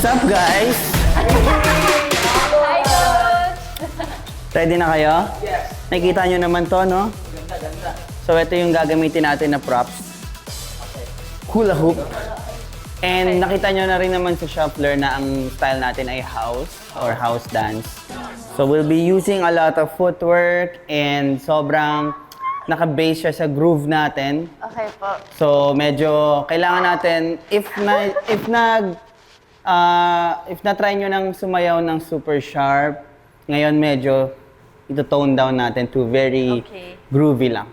What's up, guys? Hi, Coach! Ready na kayo? Yes. Nakikita nyo naman to, no? Ganda, ganda. So, ito yung gagamitin natin na props. Hula hoop. And nakita nyo na rin naman sa Shuffler na ang style natin ay house or house dance. So, we'll be using a lot of footwork and sobrang naka-base siya sa groove natin. Okay po. So, medyo kailangan natin, if na-try nyo nang sumayaw ng super sharp, ngayon medyo ito-tone down natin to very Okay. groovy lang.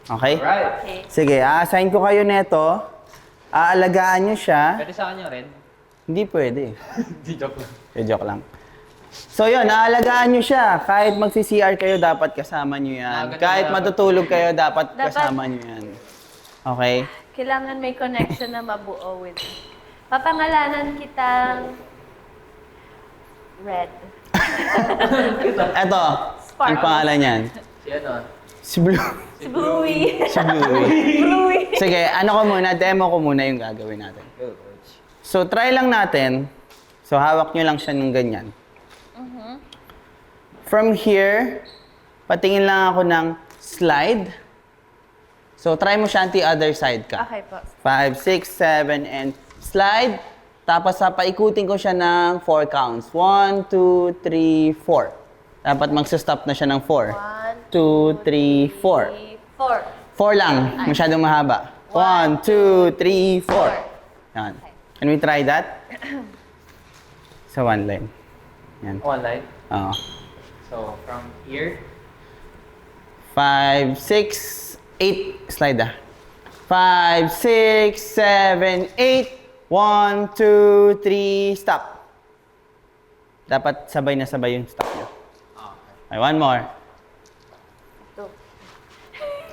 Okay? Alright. Okay. Sige, a-assign ko kayo neto. Aalagaan nyo siya. Pwede sa kanya rin? Hindi pwede. Di joke lang. Joke lang. So yun, aalagaan nyo siya. Kahit magsi-CR kayo, dapat kasama nyo yan. Ganun Kahit dapat. matutulog kayo, dapat Dapat. kasama nyo yan. Okay? Kailangan may connection na mabuo with papangalanan kitang Red. Eto, ang pangalan niyan. Si ano? Si Blue. Si Bluey. Si Bluey. Bluey. Sige, ano ko muna, demo ko muna yung gagawin natin. Go, coach. So, try lang natin. So, hawak nyo lang siya ng ganyan. From here, patingin lang ako ng slide. So, try mo siya the other side ka. Okay po. 5, 6, 7, and slide. Tapos, paikutin ko siya ng 4 counts. 1, 2, 3, 4. Dapat magsa-stop na siya ng 4. 2, 3, 4. 4. 4 lang. Masyadong mahaba. 1, 2, 3, 4. Yan. Can we try that? Sa one line. Yan. One line. Oo. So, from here. 5, 6, 8. Slide 5, 6, 7, 8. 1, 2, 3, stop. Dapat sabay na sabay yung stop nyo. Okay, one more.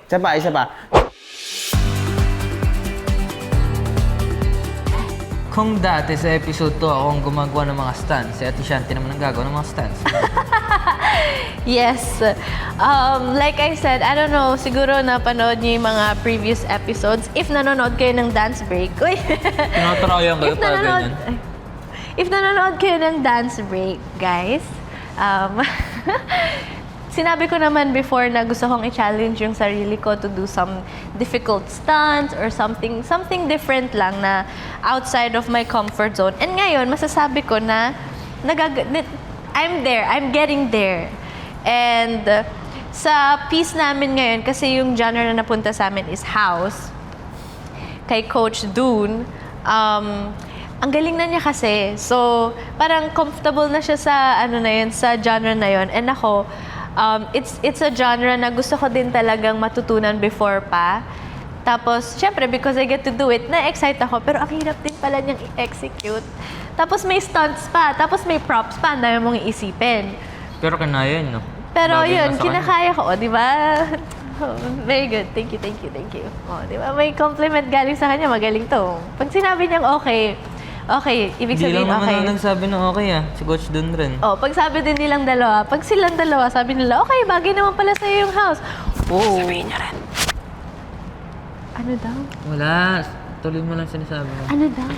Isa pa, isa pa. Kung dati sa episode 2 ako ang gumagawa ng mga stunts, si Ate Shanti naman ang gagawa ng mga stunts. Yes. Like I said, I don't know, siguro napanood niyo yung mga previous episodes. If nanonood kayo ng dance break, uy! Tinatarayan kayo para ganyan. If nanonood kayo ng dance break, guys, sinabi ko naman before na gusto kong i-challenge yung sarili ko to do some difficult stunts or something different lang na outside of my comfort zone. And ngayon, masasabi ko na I'm there, I'm getting there. And sa piece namin ngayon, kasi yung genre na napunta sa amin is house, kay Coach Dune, ang galing na niya kasi. So, parang comfortable na siya sa sa genre na yun. And ako, it's a genre na gusto ko din talagang matutunan before pa. Tapos, syempre, because I get to do it, na-excite ako. Pero ang hirap din pala niyang i-execute. Tapos may stunts pa. Tapos may props pa. Ang dami mong iisipin. Pero kanaya yun, no? Pero Bagay na yun, sa kinakaya ko. Di ba? Oh, very good. Thank you, thank you, thank you. Oh, di ba? May compliment galing sa kanya. Magaling to. Pag sinabi niyang okay, ibig Hindi sabihin lang naman okay. ako nagsabi ng okay si Coach Dun rin. Oh, pag sabi din nilang dalawa, pag silang dalawa, sabi nila, okay, bagay naman pala sa'yo yung house. Oo. Sabihin niya rin. Ano daw? Wala. Tuloy mo lang sinasabi mo. Ano daw?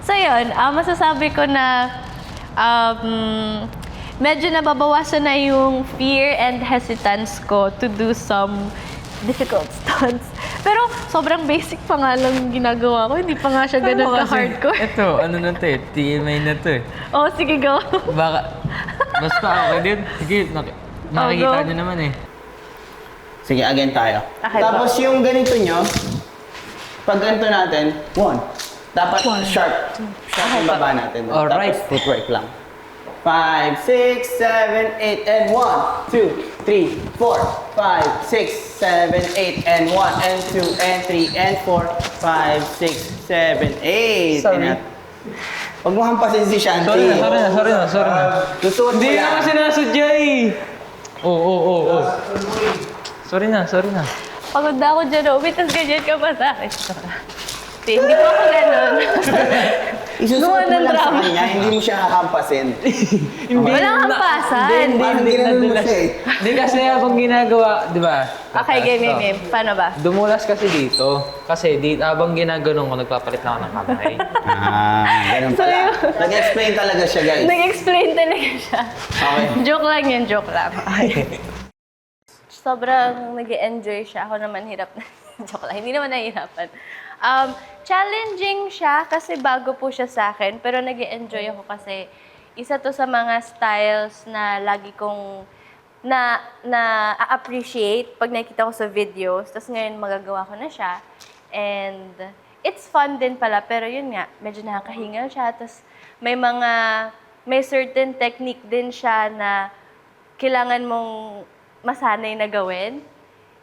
So yun, masasabi ko na medyo nababawasan na yung fear and hesitance ko to do some difficult stunts. Pero sobrang basic pa nga lang ginagawa ko. Hindi pa nga siya ganun ka-hardcore. Ito, ano na to eh. TMI na to eh. Oh, sige, go. Baka, basta okay din. Sige, nakikita go. niyo naman eh. Sige, again tayo. Okay, Tapos yung ganito nyo, pag ganito natin, 1. Dapat sharp. Sharp yung baba natin. Alright. Tapos footwork lang. 5, 6, 7, 8, and 1, 2, 3, 4, 5, 6, 7, 8, and 1, and 2, and 3, and 4, 5, 6, 7, 8. Sorry. Huwag mo hampasin si Shanti. Sorry na. Susuot mo Hindi yan. naman sinasadya eh. Oo. Sorry na. Pagod na ako dyan, Obi, tapos ganyan ka pa sa akin. Hindi po ako ganun. Isusuot mo ng lang sa drama. kanya, hindi mo siya hahampasin. Walang hampasan. Parang ginanon mo siya eh. Hindi kasi habang ginagawa, di ba? Okay, game. Paano ba? Dumulas kasi dito. Kasi dito, habang ginaganon ko, nagpapalit lang ako ng kamay. Ganun So, pala. Nag-explain talaga siya, guys. Nag-explain talaga siya. Okay. Joke lang yun, joke lang. Sobrang nag-enjoy siya. Ako naman hirap na. Joke lang, hindi naman nahihirapan. Challenging siya kasi bago po siya sa akin. Pero nag-enjoy ako kasi isa to sa mga styles na lagi kong na-appreciate pag nakikita ko sa videos. Tapos ngayon magagawa ko na siya. And it's fun din pala. Pero yun nga, medyo nakakahingal siya. Tapos may certain technique din siya na kailangan mong masanay na gawin.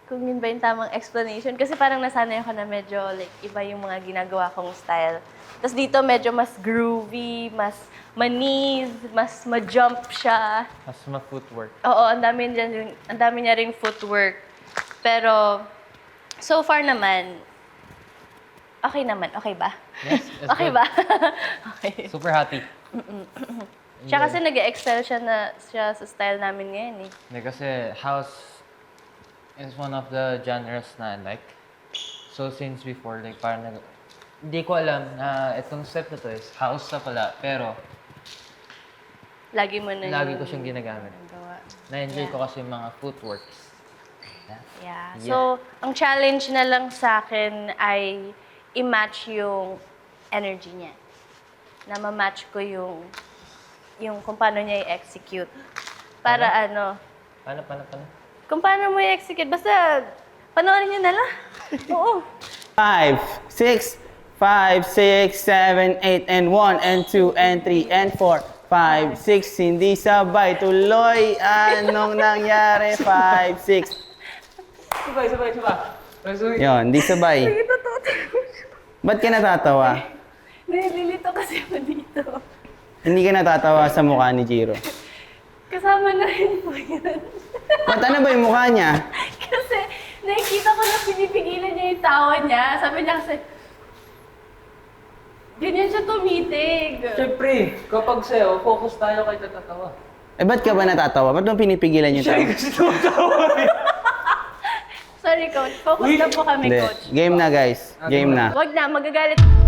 Kung yun ba yung tamang explanation. Kasi parang nasanay ako na medyo like iba yung mga ginagawa kong style. Tapos dito medyo mas groovy, mas manis, mas ma-jump siya. Mas ma-footwork. Oo, ang dami niya ring footwork. Pero so far naman, okay naman. Okay ba? Yes, it's Okay good. ba? Okay. Super happy. Siya kasi nag-excel siya sa style namin ngayon eh. Hindi kasi house is one of the genres na I like. So since before, like parang hindi ko alam na itong step na to is house na pala. Pero Lagi mo na lagi yung ko siyang ginagamit. ginagawa. Na-enjoy Yeah. ko kasi yung mga footworks. Yeah. So, ang challenge na lang sa akin ay i-match yung energy niya. Na ma-match ko yung kung paano niya i-execute. Para ano, Paano? kung paano mo i-execute. Basta, panoorin niyo na lang. Oo. 5, 6, 5, 6, 7, 8, and 1, and 2, and 3, and 4, 5, 6, hindi sabay, tuloy, anong nangyari, 5, 6. Sabay. Yun, hindi sabay. Ba't ka natatawa? Nililito kasi ako dito. Hindi ka natatawa sa mukha ni Jiro. Kasama na rin po yun. Ba't ano ba yung mukha niya? Kasi nakikita ko na pinipigilan niya yung tawa niya. Sabi niya kasi, ganyan siya tumitig. Siyempre, kapag sa'yo, focus tayo kay tatatawa. Eh, ba't ka ba natatawa? Ba't mo pinipigilan yung tao? Sorry, coach. Focus na po kami, Hindi. coach. Game na, guys. Game na. Wag na, magagalit.